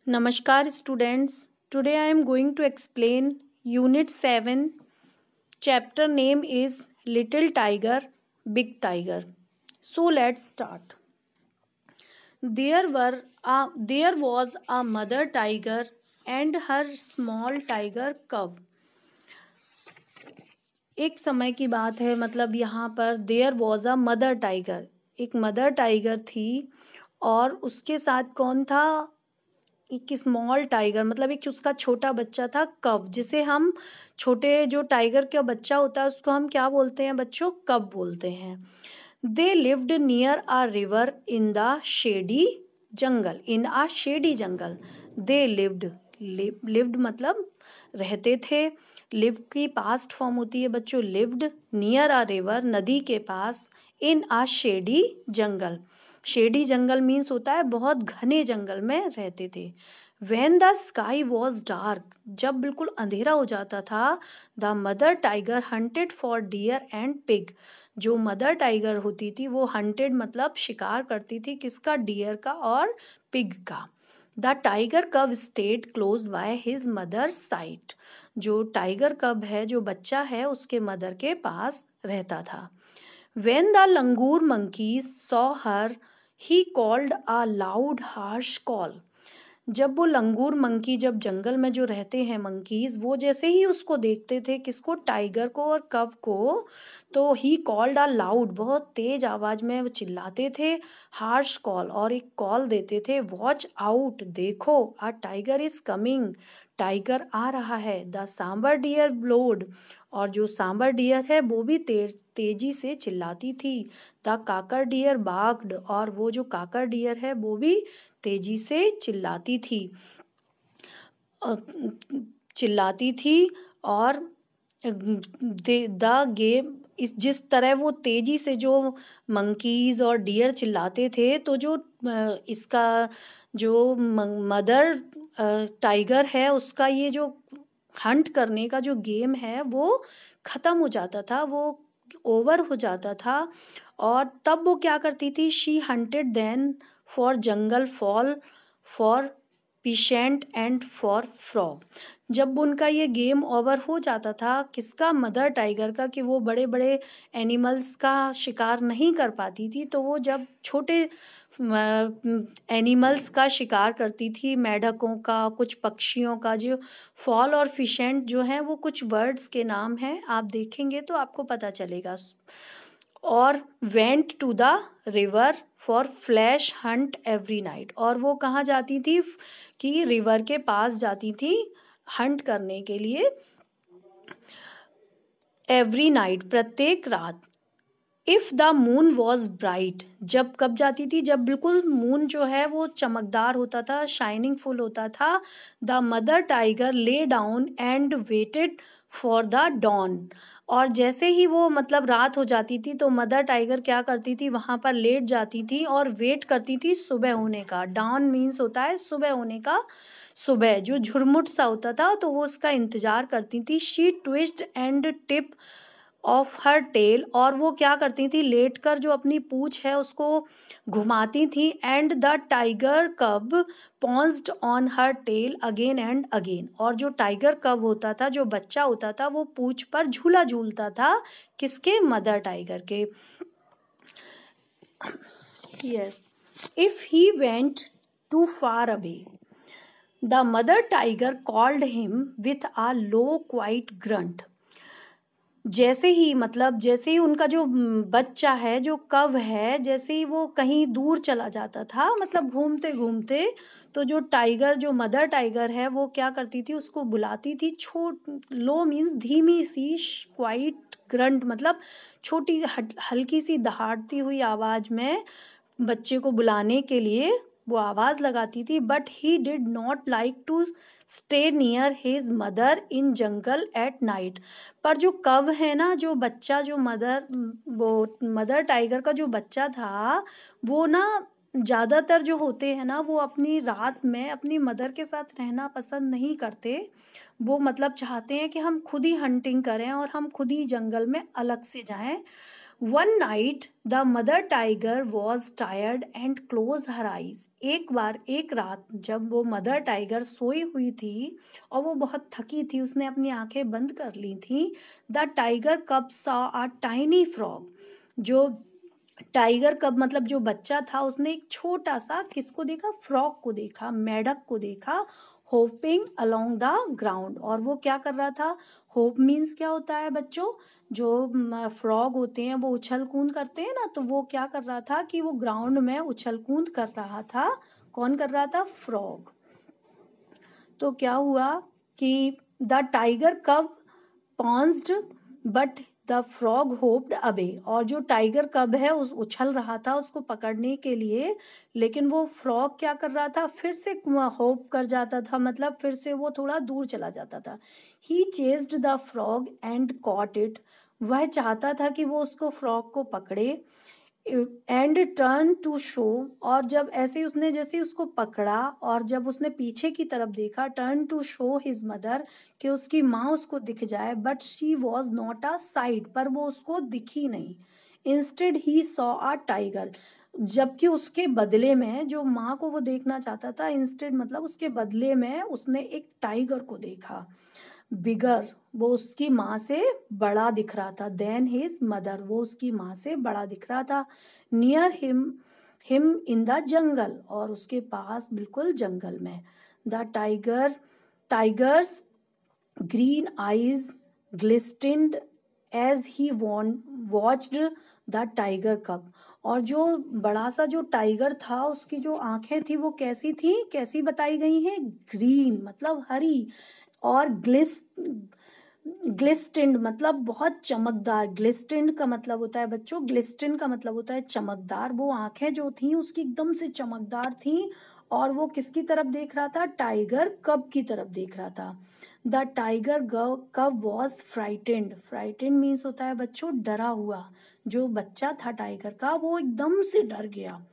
Namaskar students. Today I am going to explain Unit 7. Chapter name is Little Tiger, Big Tiger. So let's start. There was a mother tiger and her small tiger cub. एक समय की बात है, मतलब यहाँ पर there was a mother tiger, एक mother tiger थी और उसके साथ कौन था, एक स्मॉल टाइगर, मतलब एक उसका छोटा बच्चा था कब, जिसे हम छोटे जो टाइगर का बच्चा होता है उसको हम क्या बोलते हैं बच्चों, कब बोलते हैं। They lived near a river in the shady jungle, in a shady jungle. They lived मतलब रहते थे। लिव की पास्ट फॉर्म होती है बच्चों लिव्ड, नियर अ रिवर नदी के पास, in a shady jungle. Shady jungle means होता है बहुत घने जंगल में रहते थे। When the sky was dark, जब बिल्कुल अंधेरा हो जाता था, the mother tiger hunted for deer and pig. जो मदर टाइगर होती थी वो हंटेड मतलब शिकार करती थी, किसका, डियर का और पिग का। The tiger cub stayed close by his mother side. जो टाइगर कब है, जो बच्चा है, उसके मदर के पास रहता था। When the langur monkeys saw her, he called a loud harsh call. जब वो लंगूर मंकी, जब जंगल में जो रहते हैं मंकीज, वो जैसे ही उसको देखते थे, किसको, टाइगर को और कब को, तो ही कॉल्ड अ लाउड, बहुत तेज आवाज में वो चिल्लाते थे, हार्श कॉल, और एक कॉल देते थे, वॉच आउट, देखो, a tiger is coming, tiger आ रहा है। द सांबर डियर ब्लोड, और जो सांबर डियर है वो भी तेजी से चिल्लाती थी। द काकर डियर बाग्ड, और वो जो काकर डियर है वो भी तेजी से चिल्लाती थी और द गेम इस जिस तरह वो तेजी से जो मंकीज और डियर चिल्लाते थे, तो जो इसका जो मदर टाइगर है उसका ये जो हंट करने का जो गेम है वो खत्म हो जाता था, वो ओवर हो जाता था। और तब वो क्या करती थी, she hunted then for jungle fowl, for pheasant and for frog. जब उनका ये गेम ओवर हो जाता था, किसका, मदर टाइगर का, कि वो बड़े बड़े एनिमल्स का शिकार नहीं कर पाती थी, तो वो जब छोटे एनिमल्स का शिकार करती थी, मेढकों का, कुछ पक्षियों का। जो फॉल और फिशेंट जो हैं वो कुछ वर्ड्स के नाम हैं, आप देखेंगे तो आपको पता चलेगा। और went to the river for flash hunt every night, और वो कहाँ जाती थी, कि रिवर के पास जाती थी हंट करने के लिए, एवरी नाइट, प्रत्येक रात। If the moon was bright, जब कब जाती थी, जब बिल्कुल मून जो है वो चमकदार होता था, शाइनिंग फुल होता था। The mother tiger lay down and waited for the dawn, और जैसे ही वो मतलब रात हो जाती थी तो मदर टाइगर क्या करती थी, वहां पर लेट जाती थी और वेट करती थी सुबह होने का। डॉन मीन्स होता है सुबह होने का, सुबह जो झुरमुट सा होता था तो वो उसका इंतजार करती थी। She twist and tip of her tail, और वो क्या करती थी, लेट कर जो अपनी पूंछ है उसको घुमाती थी। And the tiger cub pounced on her tail again and again, और जो टाइगर कब होता था, जो बच्चा होता था, वो पूंछ पर झूला झूलता था, किसके, मदर टाइगर के। Yes, if he went too far away, the mother tiger called him with a low quiet grunt. जैसे ही मतलब जैसे ही उनका जो बच्चा है, जो कव है, जैसे ही वो कहीं दूर चला जाता था, मतलब घूमते घूमते, तो जो टाइगर, जो मदर टाइगर है, वो क्या करती थी, उसको बुलाती थी। लो मीन्स धीमी सी, क्वाइट ग्रंट मतलब छोटी हल्की सी दहाड़ती हुई आवाज में बच्चे को बुलाने के लिए वो आवाज लगाती थी। But he did not like to stay near his mother in jungle at night. पर जो कव है ना, जो बच्चा, जो वो मदर टाइगर का जो बच्चा था, वो ना ज़्यादातर जो होते हैं ना, वो अपनी रात में अपनी मदर के साथ रहना पसंद नहीं करते। वो मतलब चाहते हैं कि हम खुद ही हंटिंग करें और हम खुद ही जंगल में अलग से जाएं। One night the mother tiger was tired and close her eyes. एक रात जब वो मदर टाइगर सोई हुई थी और वो बहुत थकी थी, उसने अपनी आंखें बंद कर ली थी। द टाइगर कब सॉ अ टाइनी फ्रॉग। जो टाइगर कब मतलब जो बच्चा था, उसने एक छोटा सा किसको देखा? फ्रॉग को देखा, मेढक को देखा, होपिंग अलोंग द ग्राउंड। और वो क्या कर रहा था? होप मीन्स क्या होता है बच्चों? जो फ्रॉग होते हैं वो उछल कूद करते हैं ना, तो वो क्या कर रहा था कि वो ग्राउंड में उछल कूद कर रहा था। कौन कर रहा था? फ्रॉग। तो क्या हुआ कि the tiger cub पॉन्स्ड but the frog hoped अबे। और जो टाइगर कब है उस उछल रहा था उसको पकड़ने के लिए, लेकिन वो फ्रॉग क्या कर रहा था? फिर से होप कर जाता था, मतलब फिर से वो थोड़ा दूर चला जाता था। He chased the frog and caught it. वह चाहता था कि वो उसको फ्रॉग को पकड़े। And turn to show. और जब ऐसे उसने जैसे उसको पकड़ा और जब उसने पीछे की तरफ देखा, turn to show his mother, कि उसकी माँ उसको दिख जाए, but she was not a sight, पर वो उसको दिखी नहीं। Instead he saw a tiger. जबकि उसके बदले में, जो माँ को वो देखना चाहता था, इंस्टेड मतलब उसके बदले में उसने एक टाइगर को देखा। बिगर, वो उसकी माँ से बड़ा दिख रहा था। देन हिज मदर, वो उसकी माँ से बड़ा दिख रहा था। Near him in the jungle, और उसके पास बिल्कुल जंगल में। The tiger's green eyes glistened as he watched the tiger cub. और जो बड़ा सा जो टाइगर था, उसकी जो आंखें थी वो कैसी थी? कैसी बताई गई हैं? ग्रीन मतलब हरी, और ग्लिस्टेंड मतलब बहुत चमकदार। ग्लिस्टेंड का मतलब होता है बच्चों, ग्लिस्टेंड का मतलब होता है चमकदार। वो आंखें जो थी उसकी एकदम से चमकदार थी, और वो किसकी तरफ देख रहा था? टाइगर कब की तरफ देख रहा था। द टाइगर कब वॉज फ्राइटेंड। फ्राइटेंड मीन्स होता है बच्चों डरा हुआ। जो बच्चा था टाइगर का वो एकदम से डर गया।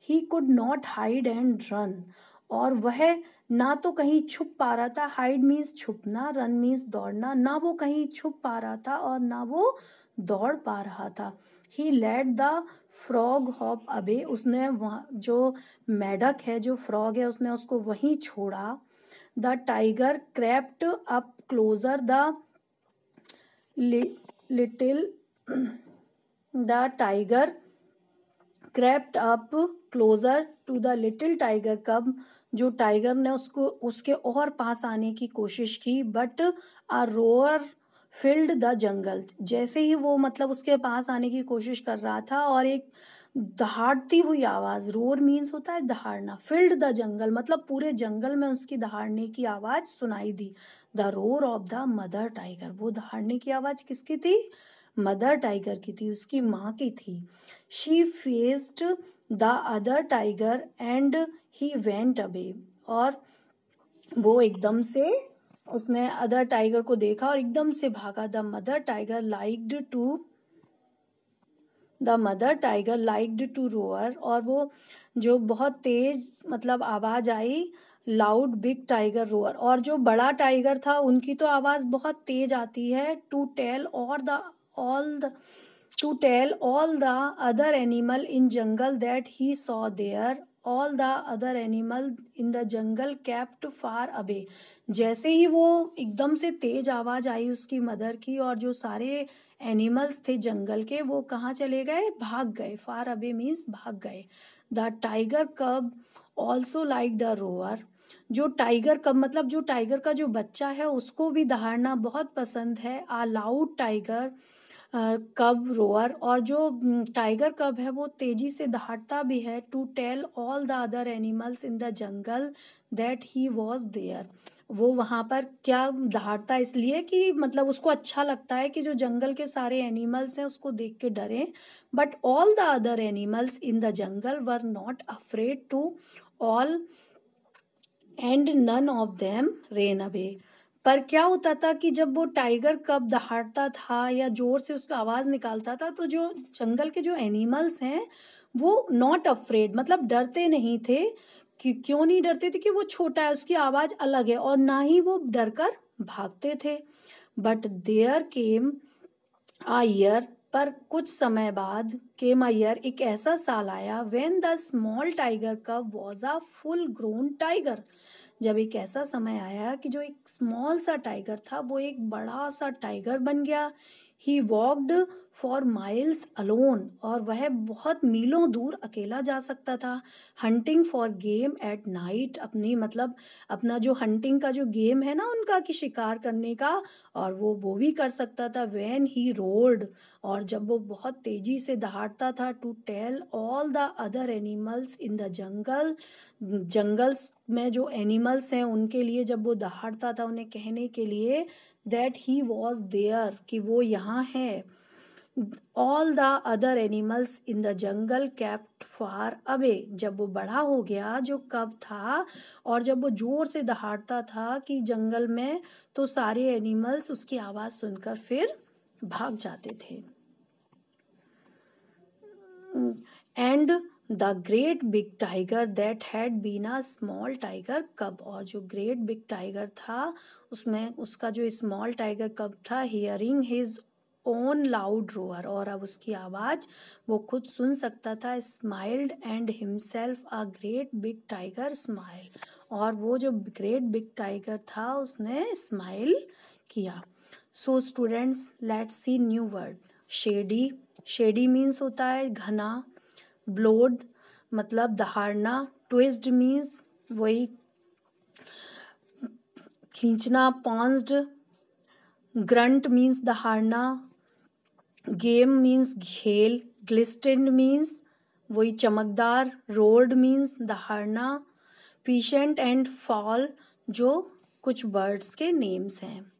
He could not hide and run. और वह ना तो कहीं छुप पा रहा था। हाइड मीन्स छुपना, रन मीन्स दौड़ना। ना वो कहीं छुप पा रहा था और ना वो दौड़ पा रहा था। He let the frog hop away. उसने वहाँ जो मेढक है, जो फ्रॉग है, उसने उसको वहीं छोड़ा। The tiger crept up closer little the tiger crept up closer to the little tiger cub. जो टाइगर ने उसको उसके और पास आने की कोशिश की, but a row or filled the jungle. जैसे ही वो मतलब उसके पास आने की कोशिश कर रहा था, और एक दहाड़ती हुई आवाज, रोर मीन्स होता है दहाड़ना, फिल्ड द जंगल मतलब पूरे जंगल में उसकी दहाड़ने की आवाज सुनाई दी। The roar of the mother tiger. वो दहाड़ने की आवाज किसकी थी? मदर टाइगर की थी, उसकी माँ की थी। She faced the other tiger and he went away. और वो एकदम से उसने अदर टाइगर को देखा और एकदम से भागा। The mother tiger liked to roar. और वो जो बहुत तेज मतलब आवाज आई, लाउड बिग टाइगर रोअर। और जो बड़ा टाइगर था उनकी तो आवाज बहुत तेज आती है। To tell all the other animal in jungle that he saw there. All the other animal in the jungle kept far away. जैसे ही वो एकदम से तेज आवाज आई उसकी मदर की, और जो सारे एनिमल्स थे जंगल के वो कहाँ चले गए? भाग गए। फार अवे मीन्स भाग गए। द टाइगर कब ऑल्सो लाइक द रोअर। जो टाइगर कब मतलब जो टाइगर का जो बच्चा है उसको भी दहाड़ना बहुत पसंद है। आ लाउड टाइगर कब रोअर। और जो टाइगर कब है वो तेजी से दहाड़ता भी है। To tell all the other animals in the jungle that he was there. वो वहाँ पर क्या दहाड़ता इसलिए कि मतलब उसको अच्छा लगता है कि जो जंगल के सारे एनिमल्स हैं उसको देख के डरें। But all the other animals in the jungle were not afraid to all and none of them ran away. पर क्या होता था कि जब वो टाइगर कब दहाड़ता था या जोर से उसका आवाज निकालता था, तो जो जंगल के जो एनिमल्स हैं वो नॉट अफ्रेड मतलब डरते नहीं थे। कि क्यों नहीं डरते थे? कि वो छोटा है, उसकी आवाज अलग है, और ना ही वो डरकर भागते थे। But there came a year, पर कुछ समय बाद केम अ ईयर, एक ऐसा साल आया, व्हेन द स्मॉल टाइगर कब was a full grown tiger, जब एक ऐसा समय आया कि जो एक स्मॉल सा टाइगर था वो एक बड़ा सा टाइगर बन गया। ही वॉक्ड फॉर माइल्स अलोन, और वह बहुत मीलों दूर अकेला जा सकता था। Hunting for game at night, अपनी मतलब अपना जो हंटिंग का जो गेम है ना उनका, कि शिकार करने का, और वो भी कर सकता था। व्हेन ही रोड, और जब वो बहुत तेजी से दहाड़ता था, to tell all the other animals in the jungle, jungles में जो एनिमल्स हैं उनके लिए जब वो दहाड़ता था, उन्हें कहने के लिए दैट ही वॉज देयर, कि वो यहाँ है। All the other animals in the jungle kept far away, जब वो बड़ा हो गया जो कब था, और जब वो जोर से दहाड़ता था कि जंगल में, तो सारे एनिमल्स उसकी आवाज़ सुनकर फिर भाग जाते थे। And the great big tiger that had been a small tiger cub, और जो ग्रेट बिग टाइगर था उसमें उसका जो स्मॉल टाइगर कब था, hearing his own loud row or, और अब उसकी आवाज़ वो खुद सुन सकता था। Smiled and himself a great big tiger smile, और वो जो ग्रेट बिग टाइगर था उसने स्माइल किया। So students, let's see new word. Shady, shady means होता है घना। ब्लोड मतलब दहाड़ना। ट्विस्ट मीन्स वही खींचना, पॉन्स्ड। ग्रंट मीन्स दहाड़ना। गेम मीन्स खेल। ग्लिस्टेंड मीन्स वही चमकदार। रोड मीन्स दहाड़ना। पीशेंट एंड फॉल जो कुछ बर्ड्स के नेम्स हैं।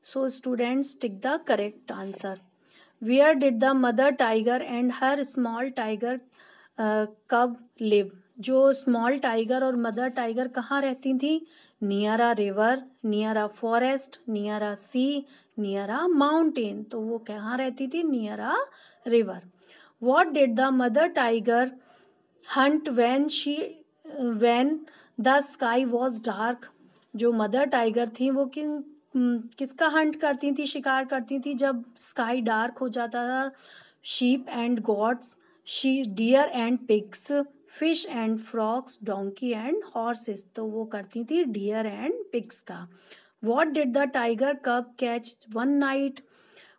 So students, tick the correct answer. Where did the mother tiger and her small tiger cub live? जो स्मॉल टाइगर और मदर टाइगर कहाँ रहती थी? Near a river, near a forest, near a sea, near a mountain. तो वो कहाँ रहती थी? Near a river. What did the mother tiger hunt when the sky was dark? जो मदर टाइगर थी वो किसका हंट करती थी, शिकार करती थी जब स्काई डार्क हो जाता था? Sheep and goats, deer and pigs, fish and frogs, donkey and horses. तो वो करती थी डियर एंड पिग्स का। What did the tiger cub catch one night?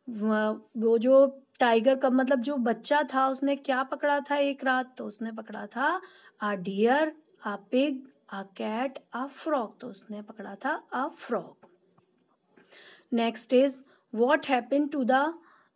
वो जो टाइगर कब मतलब जो बच्चा था उसने क्या पकड़ा था एक रात? तो उसने पकड़ा था a deer, a pig, a cat, a frog. तो उसने पकड़ा था a frog. Next is what happened to the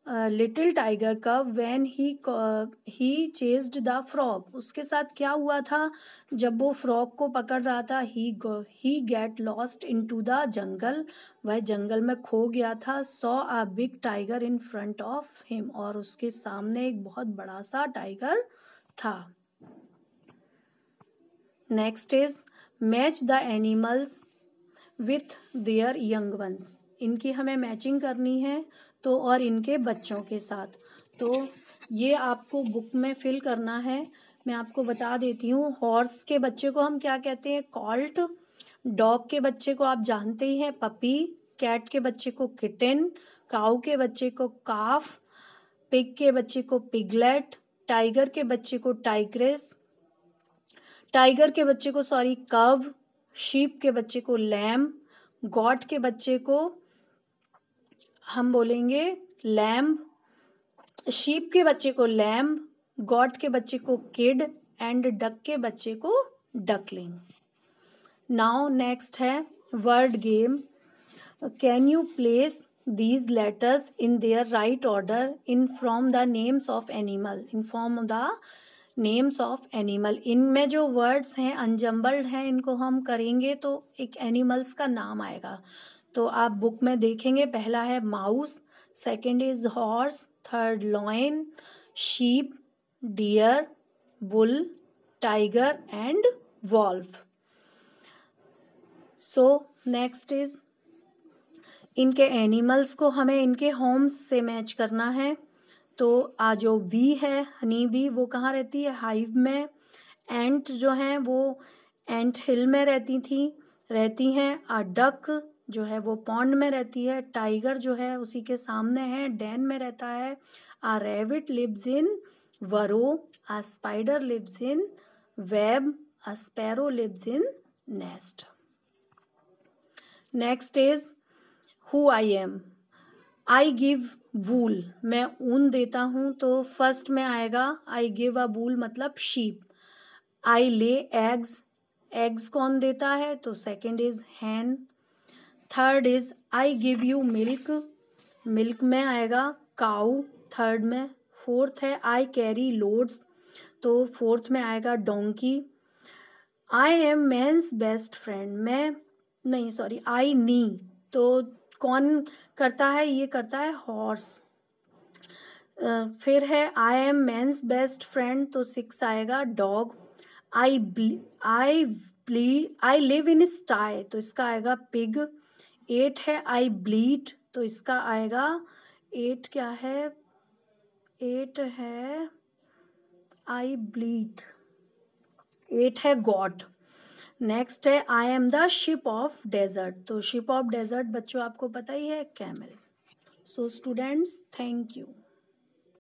little tiger cub when he chased the frog? उसके साथ क्या हुआ था जब वो फ्रॉग को पकड़ रहा था? He get lost into the jungle, वह जंगल में खो गया था। Saw a big tiger in front of him, और उसके सामने एक बहुत बड़ा सा टाइगर था। Next is match the animals with their young ones. इनकी हमें मैचिंग करनी है तो, और इनके बच्चों के साथ। तो ये आपको बुक में फिल करना है। मैं आपको बता देती हूँ। हॉर्स के बच्चे को हम क्या कहते हैं? कॉल्ट। डॉग के बच्चे को आप जानते ही हैं, पपी। कैट के बच्चे को किटन। काऊ के बच्चे को काफ। पिग के बच्चे को पिगलेट। टाइगर के बच्चे को टाइग्रेस। टाइगर के बच्चे को कव। शीप के बच्चे को लैम। गॉट के बच्चे को हम बोलेंगे लैम्ब। शीप के बच्चे को लैम्ब। गॉट के बच्चे को किड, एंड डक के बच्चे को डकलिंग। नाउ नेक्स्ट है word game. Can you place these letters in their right order in from the names of animal, in form of the names of animal। इनमें जो words हैं अनजम्बल्ड हैं, इनको हम करेंगे तो एक एनिमल्स का नाम आएगा। तो आप बुक में देखेंगे, पहला है mouse, second is horse, third lion, sheep, deer, bull, tiger and wolf. So next is इनके एनिमल्स को हमें इनके होम्स से मैच करना है। तो जो बी है, हनी बी, वो कहाँ रहती है? हाइव में। एंट जो हैं वो एंट हिल में रहती हैं। डक जो है वो पॉन्ड में रहती है, टाइगर जो है उसी के सामने है, डेन में रहता है, आ rabbit lives in burrow, a spider lives in web, a sparrow lives in nest. Next is who I am. I give wool, मैं ऊन देता हूँ, तो फर्स्ट में आएगा आई गिव अ वूल मतलब शीप। आई ले एग्स, एग्स कौन देता है, तो second is hen. Third is I give you milk, milk में आएगा काऊ थर्ड में। फोर्थ है आई कैरी लोड्स, तो फोर्थ में आएगा donkey. I am man's best friend, मैं नहीं सॉरी आई नी, तो कौन करता है, ये करता है हॉर्स। फिर है I am man's best friend, तो 6 आएगा डॉग। आई लिव इन स्टाई, तो इसका आएगा पिग। 8 है आई ब्लीड, तो इसका आएगा 8 क्या है, 8 है आई ब्लीड, 8 है गॉड। नेक्स्ट है I am the ship of desert, तो शिप ऑफ डेजर्ट बच्चों आपको पता ही है camel. So students, thank you.